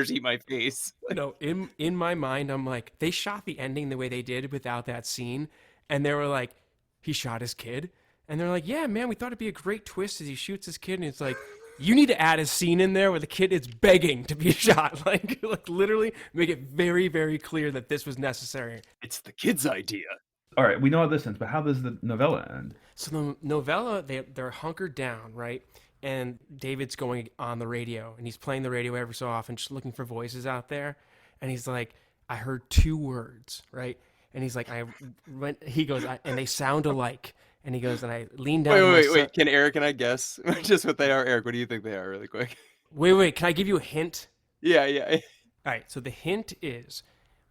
eat my face. No, in my mind, I'm like, they shot the ending the way they did without that scene, and they were like, he shot his kid, and they're like, yeah, man, we thought it'd be a great twist as he shoots his kid, and it's like, you need to add a scene in there where the kid is begging to be shot, like literally make it very, very clear that this was necessary. It's the kid's idea. All right, we know how this ends, but how does the novella end? So the novella, they're hunkered down, right? And David's going on the radio, and he's playing the radio every so often, just looking for voices out there. And he's like, I heard two words, right? And he's like, he goes, and they sound alike. And he goes, and I lean down. Wait. Can Eric and I guess just what they are? Eric, what do you think they are, really quick? Wait. Can I give you a hint? Yeah. All right. So the hint is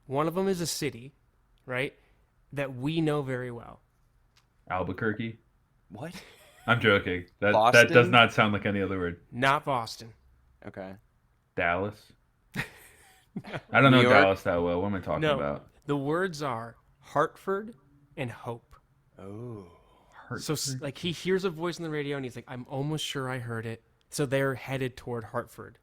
one of them is a city, right? That we know very well. Albuquerque? What? I'm joking. That Boston? does not sound like any other word. Not Boston. Okay. Dallas? I don't know New York? Dallas that well. What am I talking No. about? The words are Hartford and Hope. Oh. So like he hears a voice on the radio and he's like, I'm almost sure I heard it. So they're headed toward Hartford.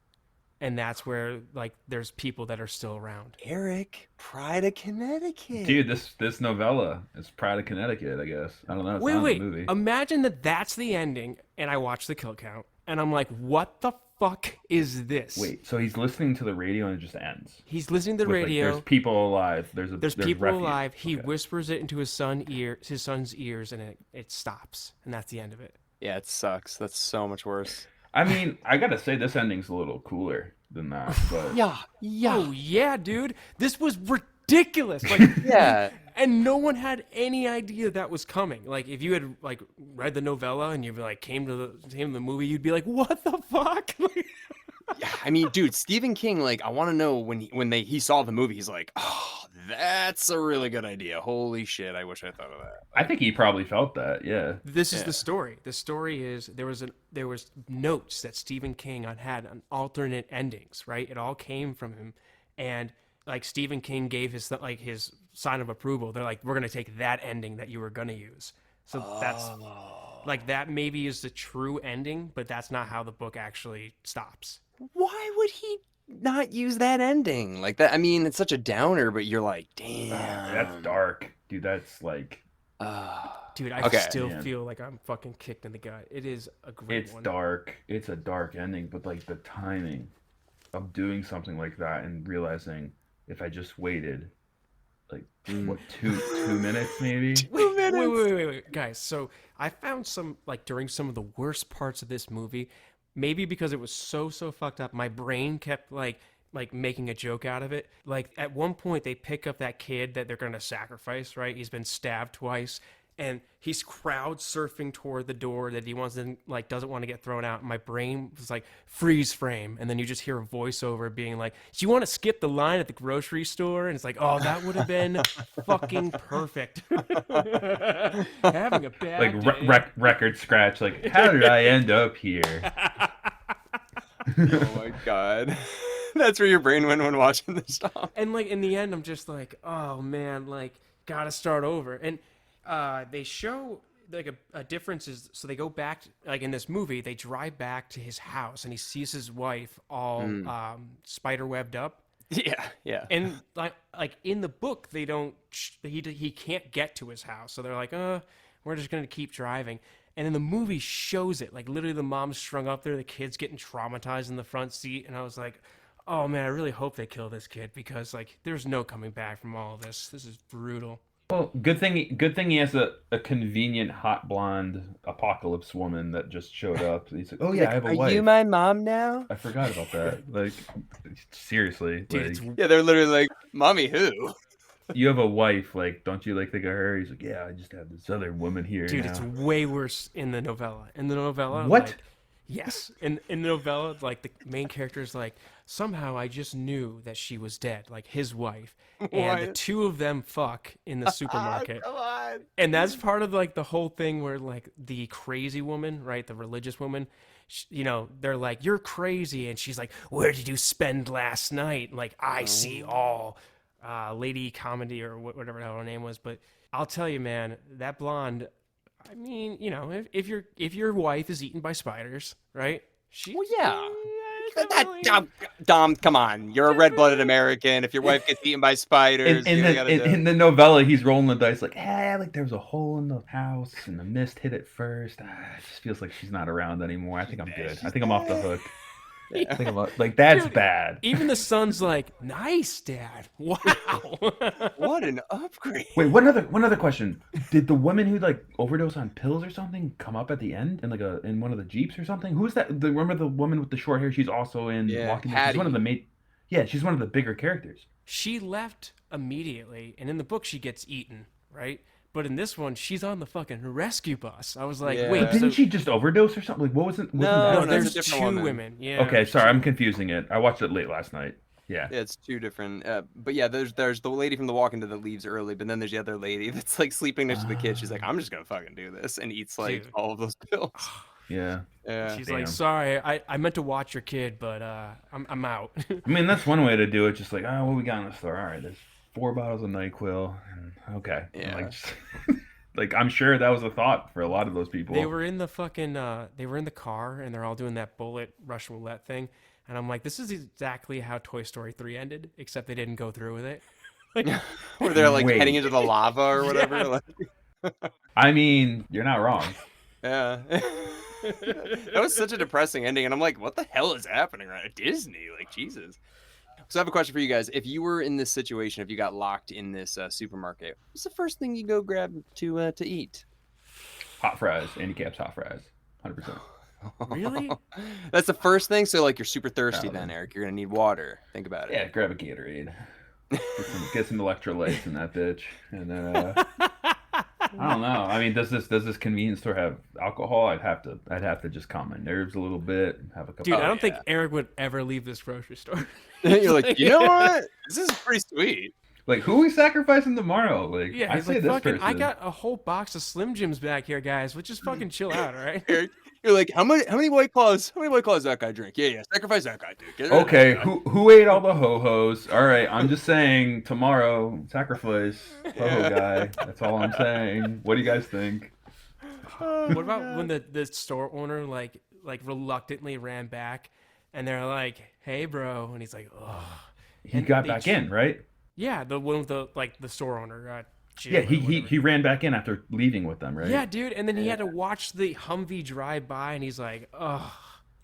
And that's where like there's people that are still around. Eric, Pride of Connecticut. Dude, this novella is Pride of Connecticut, I guess. I don't know. It's not in the movie. Imagine that's the ending, and I watch the kill count, and I'm like, what the fuck is this? Wait, so he's listening to the radio and it just ends. He's listening to the With, like, radio. there's people alive. There's people refuge. alive. He Okay. whispers it into his son's ears, and it stops, and that's the end of it. Yeah, it sucks. That's so much worse. I mean, I gotta say this ending's a little cooler than that. But Yeah. Oh yeah, dude, this was ridiculous. Like, Yeah. and no one had any idea that was coming. Like, if you had like read the novella and you like came to the movie, you'd be like, what the fuck? Yeah, I mean, dude, Stephen King, like, I want to know when he saw the movie, he's like, oh, that's a really good idea. Holy shit, I wish I thought of that. I think he probably felt that. Yeah. This is the story. The story is there was notes that Stephen King had on alternate endings, right? It all came from him, and like Stephen King gave his sign of approval. They're like, we're gonna take that ending that you were gonna use. So that's like that maybe is the true ending, but that's not how the book actually stops. Why would he not use that ending like that? I mean, it's such a downer, but you're like, damn, That's dark, dude. That's like. Dude, I Okay. still Man. feel like I'm fucking kicked in the gut. It is a great It's one. dark. It's a dark ending, but like the timing of doing something like that and realizing if I just waited, like what 2 minutes maybe. Wait, guys. So I found some like during some of the worst parts of this movie, maybe because it was so fucked up, my brain kept like making a joke out of it. Like at one point they pick up that kid that they're gonna sacrifice, right? He's been stabbed twice. And he's crowd surfing toward the door that he wants to like doesn't want to get thrown out. And my brain was like freeze frame, and then you just hear a voiceover being like, "Do you want to skip the line at the grocery store?" And it's like, "Oh, that would have been fucking perfect." Having a bad Like day. record scratch. Like how did I end up here? oh my god. That's where your brain went when watching this stuff. And like in the end, I'm just like, oh man, like gotta start over. And they show like a difference is so they go back like in this movie they drive back to his house and he sees his wife all spider webbed up. Yeah. And like in the book they don't he can't get to his house, so they're like, we're just gonna keep driving. And then the movie shows it like literally the mom's strung up there, the kid's getting traumatized in the front seat, and I was like, oh man, I really hope they kill this kid because like there's no coming back from all of this. This is brutal. Well, good thing he has a convenient hot blonde apocalypse woman that just showed up. He's like, oh yeah, I have a wife. Are you my mom now? I forgot about that. Like, seriously, Dude, like, Yeah, they're literally like, mommy who? you have a wife. Like, don't you like think of her? He's like, yeah, I just have this other woman here Dude, now. it's way worse in the novella. In the novella, What? like, yes, in the novella, like the main character is like, somehow I just knew that she was dead, like his wife, and the What? two of them fuck in the supermarket. Come on. And that's part of like the whole thing where like the crazy woman, right, the religious woman, you know, they're like, you're crazy, and she's like, where did you spend last night? Like, I see all. Lady Comedy or whatever the hell her name was. But I'll tell you, man, that blonde. I mean, you know, if your wife is eaten by spiders, right? Well, yeah. Dom, come on. You're a red-blooded American. If your wife gets eaten by spiders, In you the gotta do. in the novella, he's rolling the dice like, hey, like there was a hole in the house and the mist hit it first. It just feels like she's not around anymore. I think I'm good. I think I'm off the hook. I think I'm like that's Dude, bad. Even the son's like, nice, Dad. Wow. What an upgrade. Wait, one other question. Did the woman who like overdosed on pills or something come up at the end in like in one of the Jeeps or something? Who's that? Remember the woman with the short hair? She's also in Yeah, Walking Dead. She's one of the Hattie. Yeah, she's one of the bigger characters. She left immediately, and in the book she gets eaten, right? But in this one, she's on the fucking rescue bus. I was like, Yeah. wait, But didn't she just overdose or something? Like what wasn't No, that? no, no, there's it's a different two woman. women. Yeah. Okay, sorry, I'm confusing it. I watched it late last night. Yeah. Yeah, it's two different. But yeah, there's the lady from The Walking Dead that leaves early, but then there's the other lady that's like sleeping next to the kid. She's like, I'm just gonna fucking do this, and eats like Dude. all of those pills. Yeah. Yeah. She's Damn. like, sorry, I meant to watch your kid, but I'm out. I mean, that's one way to do it. Just like, oh, what we got in the store? All right, there's 4 bottles of NyQuil. And, okay. And, Yeah. like, just, like, I'm sure that was a thought for a lot of those people. They were in the fucking they were in the car, and they're all doing that bullet Russian roulette thing. And I'm like, this is exactly how Toy Story 3 ended, except they didn't go through with it. Where they're like Wait. heading into the lava or whatever. Yeah. Like, I mean, you're not wrong. yeah. That was such a depressing ending, and I'm like, what the hell is happening right at Disney? Like, Jesus. So I have a question for you guys. If you were in this situation, if you got locked in this supermarket, what's the first thing you go grab to eat? Hot fries. Andy Caps hot fries. 100%. Really? That's the first thing. So like, you're super thirsty then, Probably. Eric. You're gonna need water. Think about it. Yeah, grab a Gatorade. Get some electrolytes in that bitch. And then, I don't know. I mean, does this convenience store have alcohol? I'd have to just calm my nerves a little bit. Have a couple. Dude, I don't yeah. think Eric would ever leave this grocery store. You're like, you know what? This is pretty sweet. Like, who are we sacrificing tomorrow? Like, Yeah, I he's say like, this fucking, person. I got a whole box of Slim Jims back here, guys. Let's just fucking chill out, all right? Eric, you're like, how many White Claws? How many White Claws that guy drink? Yeah, sacrifice that guy, dude. Get rid of Okay, that guy. who ate all the ho-hos? All right, I'm just saying tomorrow, sacrifice ho-ho guy. That's all I'm saying. What do you guys think? What about when the store owner like reluctantly ran back, and they're like, "Hey, bro," and he's like, "Ugh." He And got they back ch- in, right? Yeah, the one with the store owner. Jim Yeah, or he whatever. ran back in after leaving with them, right? Yeah, dude, and then he had to watch the Humvee drive by, and he's like, "Ugh."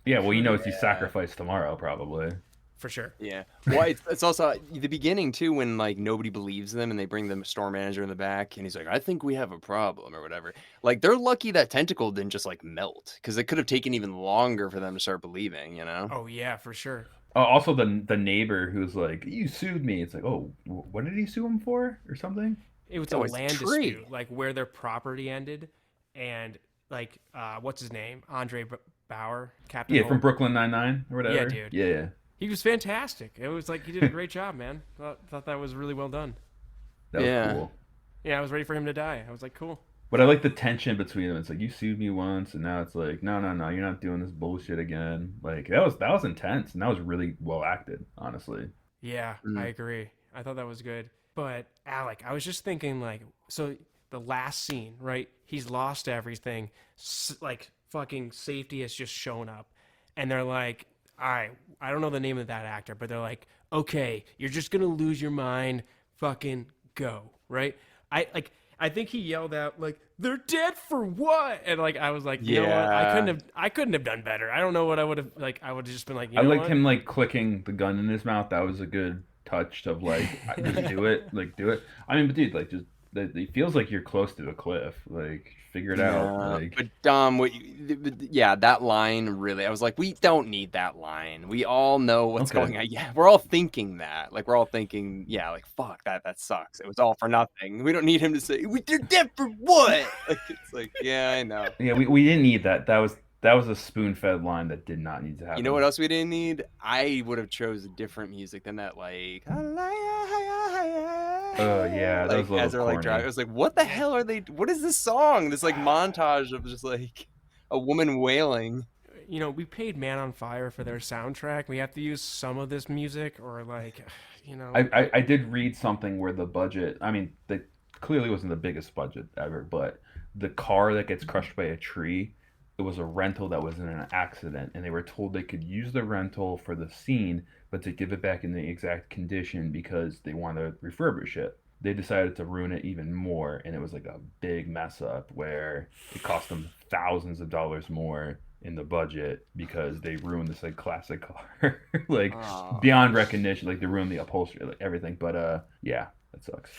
Yeah, well, he knows he's sacrificed tomorrow, probably. For sure. Yeah. Well, it's also the beginning too, when like nobody believes them and they bring the store manager in the back and he's like, I think we have a problem or whatever. Like, they're lucky that tentacle didn't just like melt, because it could have taken even longer for them to start believing, you know? Oh yeah, for sure. Also, the neighbor who's like, you sued me. It's like, oh, what did he sue him for or something? It was Oh, a it's land tree. dispute, like where their property ended, and like what's his name, Bauer, Captain. Yeah, Holt. from Brooklyn Nine-Nine or whatever. Yeah, dude. Yeah. He was fantastic. It was like he did a great job, man. Thought that was really well done. That was Yeah. cool. Yeah, I was ready for him to die. I was like, cool. But I like the tension between them. It's like, you sued me once, and now it's like, no, you're not doing this bullshit again. Like, that was intense, and that was really well acted, honestly. Yeah, I agree. I thought that was good. But Alec, I was just thinking, like, so the last scene, right? He's lost everything. Like, fucking safety has just shown up, and they're like, all right, I don't know the name of that actor, but they're like, okay, you're just gonna lose your mind. Fucking go, right? I think he yelled out like, "They're dead for what?" And like I was like, you know what? Yeah. I couldn't have done better. I don't know what I would have like. I would have just been like, you I know liked what? him like clicking the gun in his mouth. That was a good touch of like, just do it, like do it. I mean, but dude, like just it feels like you're close to a cliff. Like figure it out. Like But Dom, yeah, that line really, I was like, we don't need that line. We all know what's Okay. going on. Yeah, we're all thinking that. Like, we're all thinking, yeah, like, fuck, that sucks. It was all for nothing. We don't need him to say, they're dead for what? Like, it's like, yeah, I know. yeah, we didn't need that. That was a spoon-fed line that did not need to happen. You know what else we didn't need? I would have chose different music than that, like, Oh yeah, that like, was a little as they're like corny. driving. I was like, what the hell are they? What is this song? This like montage of just like a woman wailing. You know, we paid Man on Fire for their soundtrack. We have to use some of this music, or like, you know. I did read something where the budget, I mean, clearly wasn't the biggest budget ever, but the car that gets crushed by a tree it was a rental that was in an accident, and they were told they could use the rental for the scene, but to give it back in the exact condition because they want to refurbish it. They decided to ruin it even more, and it was like a big mess up where it cost them thousands of dollars more in the budget because they ruined this like classic car, like beyond recognition. Like they ruined the upholstery, like everything. But yeah, that sucks.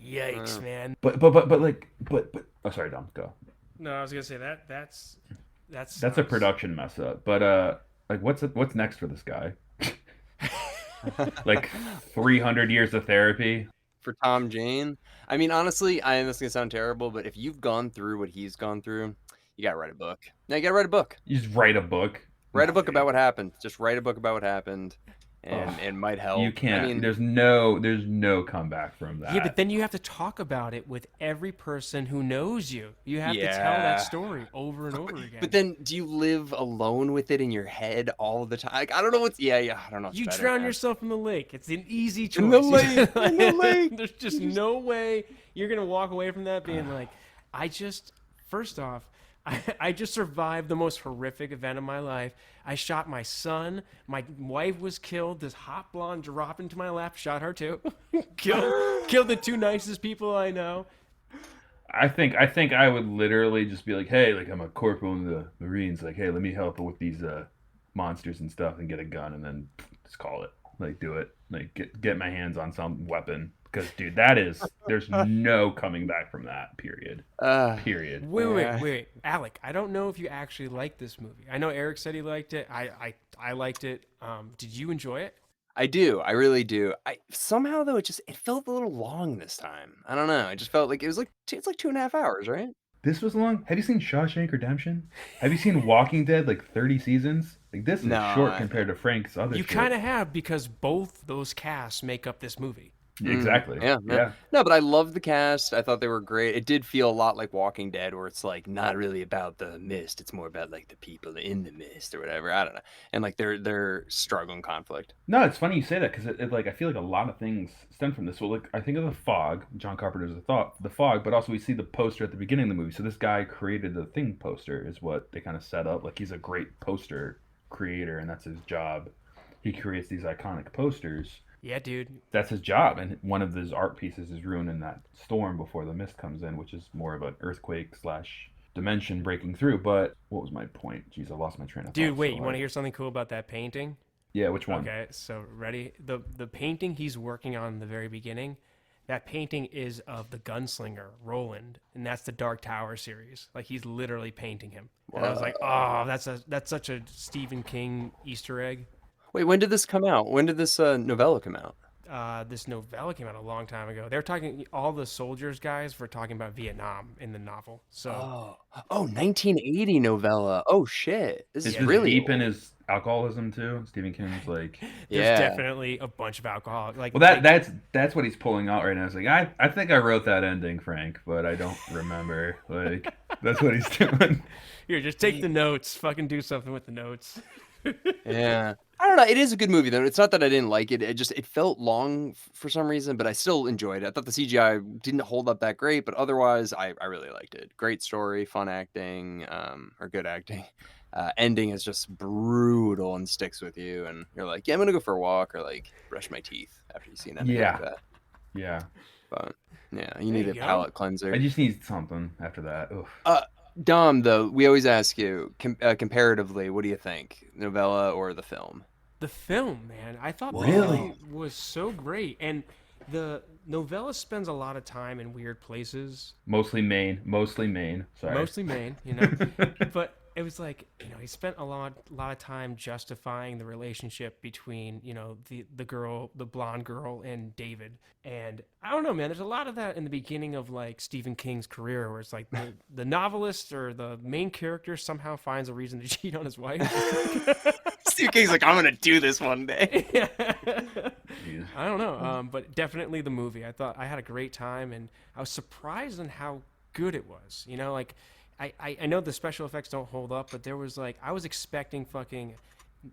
Yikes, man. But oh, sorry, Dom, go. No, I was gonna say that's That's a production mess up. But like what's next for this guy? Like 300 years of therapy for Tom Jane. I mean, honestly, I know this is gonna sound terrible, but if you've gone through what he's gone through, you gotta write a book. Now you gotta write a book. You just write a book. Write a book about what happened. Just write a book about what happened. And it might help. You can't. I mean, there's no comeback from that. Yeah, but then you have to talk about it with every person who knows you. You have to tell that story over and over again. But then, do you live alone with it in your head all the time? Like, I don't know what's. Yeah, I don't know. You drown yourself in the lake. It's an easy choice. In the lake. In the lake. There's just no way you're gonna walk away from that being like, first off, I just survived the most horrific event of my life. I shot my son. My wife was killed. This hot blonde dropped into my lap. Shot her too. killed the two nicest people I know. I think I would literally just be like, hey, like I'm a corporal in the Marines. Like, hey, let me help with these monsters and stuff, and get a gun, and then just call it. Like, do it. Like, get my hands on some weapon. Because, dude, there's no coming back from that, period. Period. Wait. Alec, I don't know if you actually liked this movie. I know Erik said he liked it. I liked it. Did you enjoy it? I do. I really do. Somehow, though, it felt a little long this time. I don't know. It just felt like it's like 2.5 hours, right? This was long? Have you seen Shawshank Redemption? Have you seen Walking Dead, like 30 seasons? Like, this is short compared to Frank's other You kind of have, because both those casts make up this movie. Exactly. Yeah. No, but I love the cast. I thought they were great. It did feel a lot like Walking Dead, where it's like not really about the mist. It's more about like the people in the mist or whatever. I don't know. And like their struggle and conflict. No, it's funny you say that, because it like I feel like a lot of things stem from this. Well, like I think of The Fog. John Carpenter's The Fog, but also we see the poster at the beginning of the movie. So this guy created the Thing poster, is what they kind of set up. Like, he's a great poster creator, and that's his job. He creates these iconic posters. Yeah, dude. That's his job, and one of his art pieces is ruined in that storm before the mist comes in, which is more of an earthquake / dimension breaking through. But what was my point? Jeez, I lost my train of thought. Dude, wait, you want to hear something cool about that painting? Yeah, which one? Okay, so ready? The painting he's working on in the very beginning, that painting is of the gunslinger, Roland, and that's the Dark Tower series. Like, he's literally painting him. And I was like, oh, that's such a Stephen King Easter egg. Wait, when did this come out? When did this novella come out? This novella came out a long time ago. They're talking, all the soldiers guys were talking about Vietnam in the novel. So 1980 novella. Oh shit, this is really deep in old. his alcoholism too. Stephen King's like, there's definitely a bunch of alcohol. Like, well, that's what he's pulling out right now. It's like, I think I wrote that ending, Frank, but I don't remember. Like, that's what he's doing. Here, just take the notes. Fucking do something with the notes. Yeah, I don't know. It is a good movie though. It's not that I didn't like it. It felt long for some reason, but I still enjoyed it. I thought the CGI didn't hold up that great, but otherwise, I really liked it. Great story, fun acting, or good acting. Ending is just brutal and sticks with you, and you're like, yeah, I'm gonna go for a walk or like brush my teeth after you see an ending like that. Yeah. But yeah, you need a palate cleanser. I just need something after that. Oof. Dom, though, we always ask you comparatively, what do you think, novella or the film? The film, man, I thought the film was so great, and the novella spends a lot of time in weird places. Mostly Maine. Sorry. Mostly Maine, you know, but it was like, you know, he spent a lot of time justifying the relationship between, you know, the blonde girl and David. And I don't know, man, there's a lot of that in the beginning of like Stephen King's career, where it's like the novelist or the main character somehow finds a reason to cheat on his wife. Stephen King's like, I'm gonna do this one day. I don't know, but definitely the movie. I thought I had a great time, and I was surprised on how good it was. You know, like, I know the special effects don't hold up, but there was like, I was expecting fucking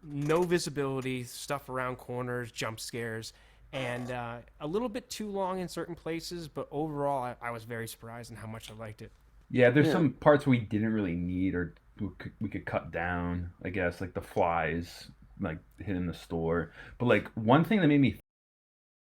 no visibility, stuff around corners, jump scares, and a little bit too long in certain places, but overall I was very surprised in how much I liked it. Yeah, there's some parts we didn't really need, or we could cut down, I guess, like the flies like hitting the store. But like one thing that made me